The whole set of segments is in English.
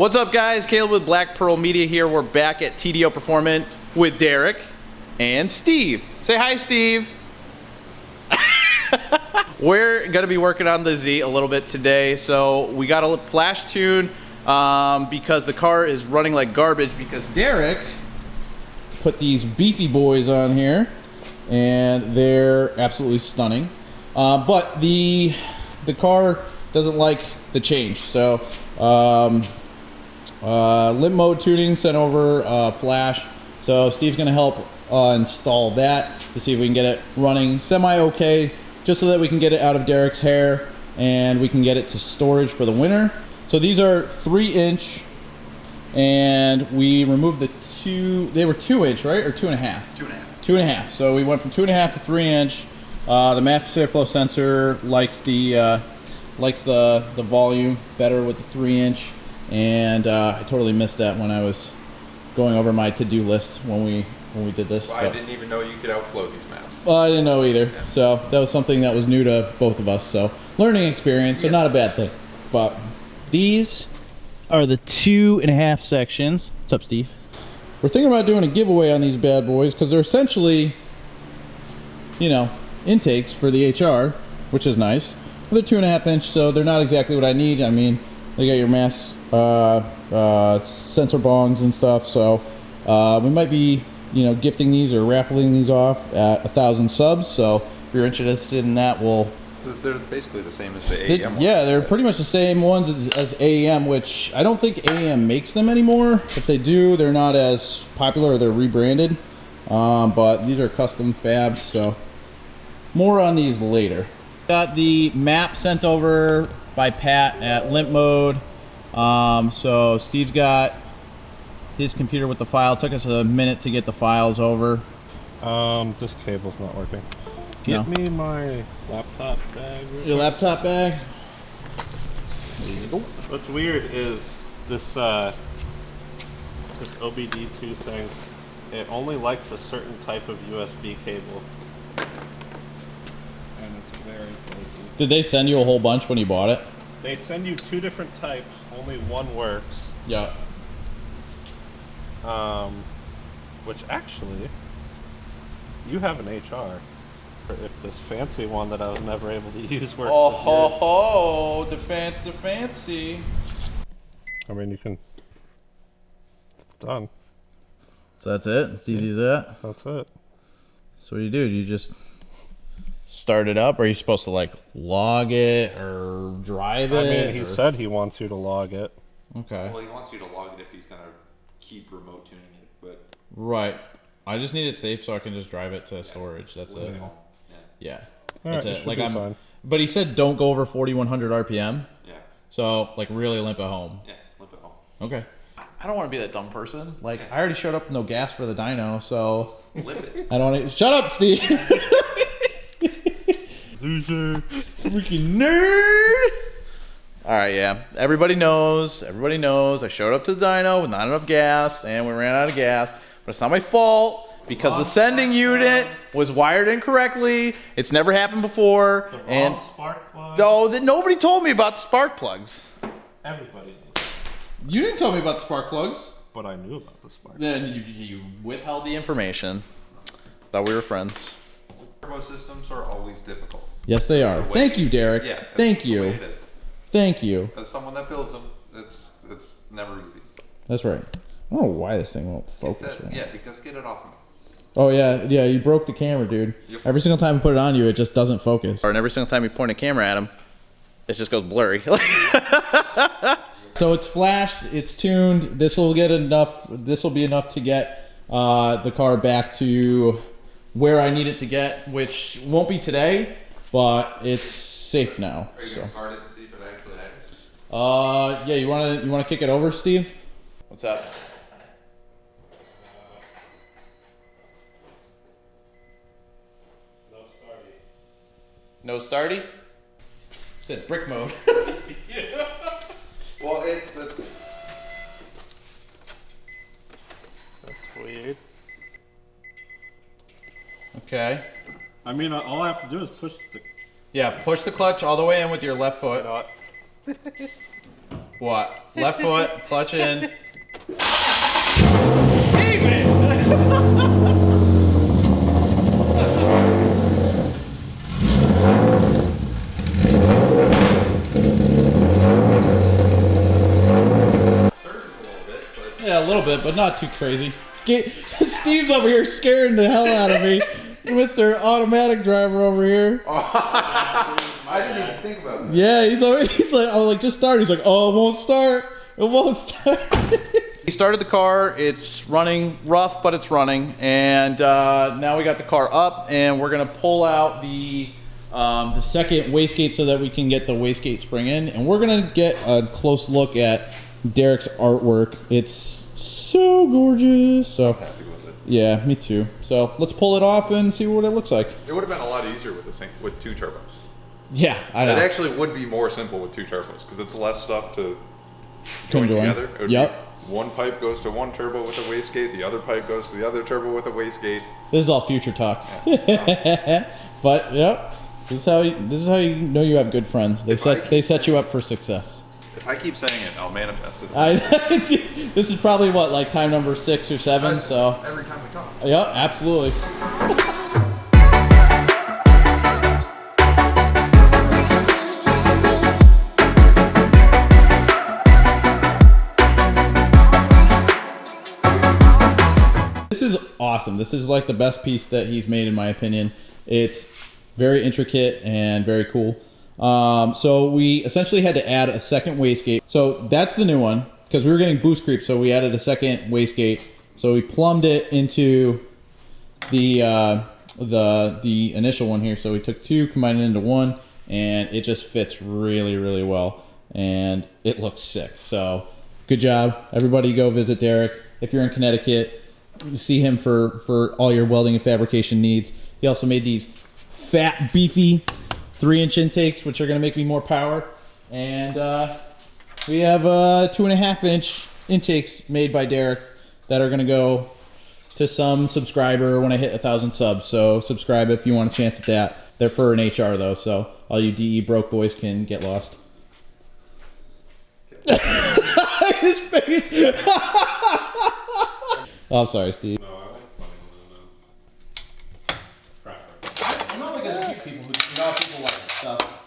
What's up, guys? Caleb with Black Pearl Media here. We're back at TDO Performance with Derek and Steve. Say hi, Steve. We're gonna be working on the Z a little bit today. So we got a flash tune because the car is running like garbage because Derek put these beefy boys on here and they're absolutely stunning. But the car doesn't like the change. So limp mode tuning sent over flash. So Steve's gonna help install that to see if we can get it running semi-okay, just so that we can get it out of Derek's hair and we can get it to storage for the winter. So these are 3-inch, and we removed the they were 2-inch, right? Or 2.5? 2.5. 2.5. So we went from 2.5 to 3-inch. The mass airflow sensor likes the volume better with the 3-inch, and I totally missed that when I was going over my to-do list when we did this. Well, I didn't even know you could outflow these maps. Well, I didn't know either. Yeah. So that was something that was new to both of us. So learning experience, so not a bad thing. But these are the 2.5 sections. What's up, Steve? We're thinking about doing a giveaway on these bad boys because they're essentially, you know, intakes for the HR, which is nice. They're 2.5-inch, so they're not exactly what I need. I mean, they got your mass sensor bongs and stuff. So we might be, you know, gifting these or raffling these off at 1,000 subs. So if you're interested in that, They're basically the same as the AEM ones. Yeah, they're pretty much the same ones as AEM, which I don't think AEM makes them anymore. If they do, they're not as popular, or they're rebranded. But these are custom fabs, so more on these later. Got the map sent over by Pat at limp mode. So Steve's got his computer with the file. It took us a minute to get the files over. This cable's not working. Get me my laptop bag. Your laptop bag? There you go. What's weird is this this OBD2 thing, it only likes a certain type of USB cable. And it's very flaky. Did they send you a whole bunch when you bought it? They send you 2 different types, only one works. Yeah. Which actually, you have an HR. If this fancy one that I was never able to use works. Oh ho ho, the fancy. I mean, you can. It's done. So that's it? It's easy as that? That's it. So what do? You just start it up? Or are you supposed to like log it or drive it? I mean, he said he wants you to log it. Okay. Well, he wants you to log it if he's going to keep remote tuning it, but... Right. I just need it safe so I can just drive it to storage. That's it. Yeah. That's it. Like fine. But he said don't go over 4,100 RPM. Yeah. So like really limp at home. Yeah, limp at home. Okay. I don't want to be that dumb person. Like I already showed up with no gas for the dyno, so Limp it. I don't want to. Shut up, Steve. Loser. Freaking nerd. All right, yeah. Everybody knows. I showed up to the dyno with not enough gas, and we ran out of gas. But it's not my fault. Because the sending unit was wired incorrectly. It's never happened before. The wrong spark plug. Oh, nobody told me about the spark plugs. Everybody knows. You didn't tell me about the spark plugs. But I knew about the spark. Then you withheld the information. Thought we were friends. Turbo systems are always difficult. Yes, they are. Thank you, Derek. Yeah. Thank you. The way it is. Thank you. As someone that builds them, it's never easy. That's right. I don't know why this thing won't focus. Right now. Yeah, because get it off me. Oh yeah, you broke the camera, dude. Yep. Every single time I put it on you, it just doesn't focus. And every single time you point a camera at him, it just goes blurry. So it's flashed, it's tuned. This will get enough. This will be enough to get the car back to where I need it to get, which won't be today, but it's safe now. Are you gonna start it and see if it actually happens? Yeah. You wanna kick it over, Steve? What's up? No starty? Said brick mode. Well, That's weird. Okay. I mean, all I have to do is push the... Yeah, push the clutch all the way in with your left foot. You know what? What? Left foot, clutch in. Yeah, a little bit, but not too crazy. Steve's over here scaring the hell out of me. Mr. Automatic Driver over here. I didn't even think about that. Yeah, he's like, I was like, just start. He's like, oh, it won't start. It won't start. He started the car. It's running rough, but it's running. And now we got the car up, and we're gonna pull out the second wastegate so that we can get the wastegate spring in. And we're gonna get a close look at Derek's artwork. It's so gorgeous. So Happy with it. yeah, me too. So let's pull it off and see what it looks like. It would have been a lot easier with with 2 turbos. Yeah, I know. It actually would be more simple with 2 turbos because it's less stuff to join Conjoin. together. It would Yep. be one pipe goes to one turbo with a wastegate, the other pipe goes to the other turbo with a wastegate. This is all future talk. But yep, this is how you know you have good friends. They set you up for success. If I keep saying it, I'll manifest it. This is probably what, like time number 6 or 7. So every time we talk. yeah, absolutely. This is awesome. This is like the best piece that he's made in my opinion. It's very intricate and very cool. So we essentially had to add a second wastegate. So that's the new one because we were getting boost creep. So we added a second wastegate. So we plumbed it into the initial one here. So we took 2, combined it into 1, and it just fits really, really well. And it looks sick. So good job. Everybody go visit Derek. If you're in Connecticut, see him for all your welding and fabrication needs. He also made these fat, beefy 3-inch intakes, which are going to make me more power. And we have 2.5-inch intakes made by Derek that are going to go to some subscriber when I hit 1,000 subs. So subscribe if you want a chance at that. They're for an HR though, so all you DE broke boys can get lost. His face. Oh, I'm sorry, Steve. No, I like funny. I'm not like a few people who people like this stuff.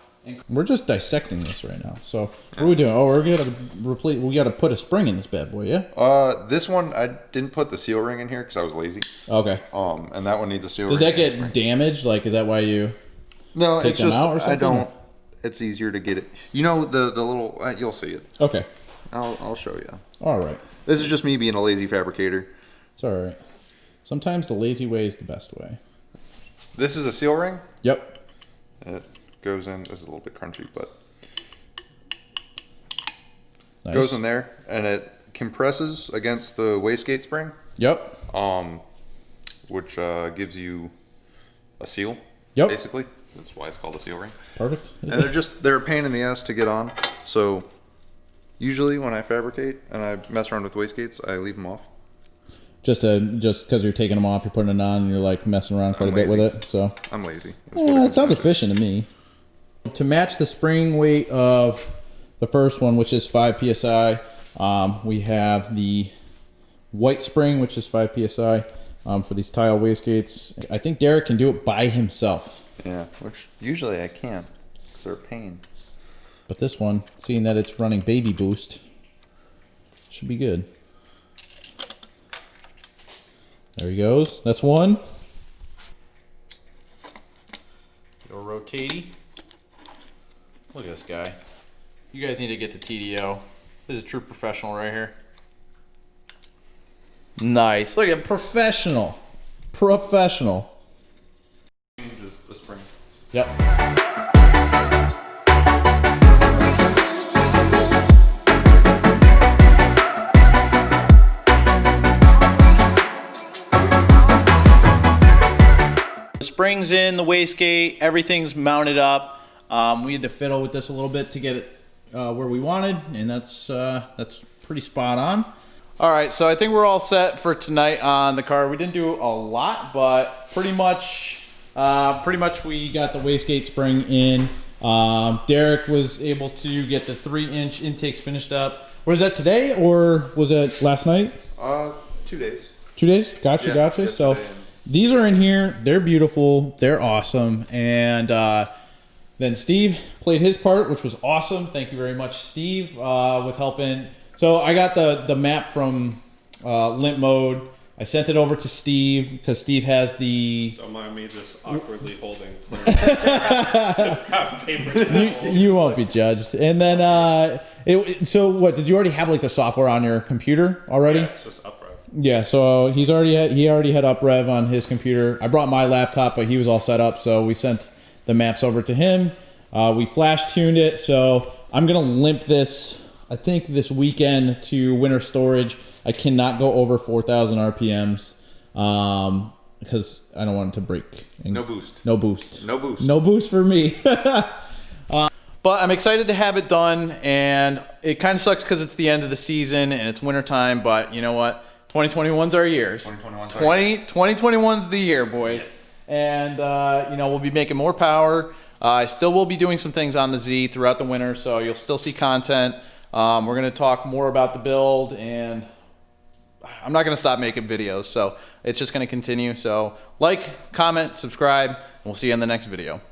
We're just dissecting this right now. So what are we doing? Oh, we're gonna replace. We got to put a spring in this bad boy, yeah. This one I didn't put the seal ring in here because I was lazy. Okay. And that one needs a seal ring. Does that get damaged? Like, is that why you? No, take it's them just out or I something? don't. It's easier to get it. You know the little. You'll see it. Okay. I'll show you. All right. This is just me being a lazy fabricator. It's all right. Sometimes the lazy way is the best way. This is a seal ring. Yep. It goes in. This is a little bit crunchy, but Nice. goes in there, and it compresses against the wastegate spring. Yep. Which gives you a seal. Yep. Basically, that's why it's called a seal ring. Perfect. And they're a pain in the ass to get on. So usually when I fabricate and I mess around with wastegates, I leave them off. Just because you're taking them off, you're putting it on, and you're like messing around quite a bit with it. So I'm lazy. yeah, it sounds efficient to me. To match the spring weight of the first one, which is 5 psi, we have the white spring, which is 5 psi for these tile wastegates. I think Derek can do it by himself. Yeah, which usually I can, because they're a pain. But this one, seeing that it's running baby boost, should be good. There he goes. That's one. Your rotatey. Look at this guy. You guys need to get to TDO. This is a true professional right here. Nice. Look at professional. Professional. Just the spring. Yep. The spring's in, the wastegate, everything's mounted up. We had to fiddle with this a little bit to get it where we wanted, and that's pretty spot on. All right, so I think we're all set for tonight on the car. We didn't do a lot, but pretty much we got the wastegate spring in. Derek was able to get the 3-inch intakes finished up. Was that today or was that last night? 2 days. 2 days? Gotcha, Yeah, gotcha. So yesterday these are in here. They're beautiful. They're awesome. And then Steve played his part, which was awesome. Thank you very much, Steve, with helping. So I got the map from Limp Mode. I sent it over to Steve because Steve has the. Don't mind me just awkwardly holding paper. You won't be judged. And then, so what? Did you already have like the software on your computer already? Yeah, it's just upright. Yeah. So he already had UpRev on his computer. I brought my laptop, but he was all set up. So we sent the maps over to him. We flash tuned it. So I'm gonna limp this. I think this weekend to winter storage. I cannot go over 4,000 RPMs because I don't want it to break. No boost. No boost. No boost. No boost for me. But I'm excited to have it done, and it kind of sucks because it's the end of the season and it's wintertime, but you know what? 2021's our years. 2021's the year, boys. Yes. And, we'll be making more power. I still will be doing some things on the Z throughout the winter, so you'll still see content. We're going to talk more about the build, and I'm not going to stop making videos, so it's just going to continue. So like, comment, subscribe, and we'll see you in the next video.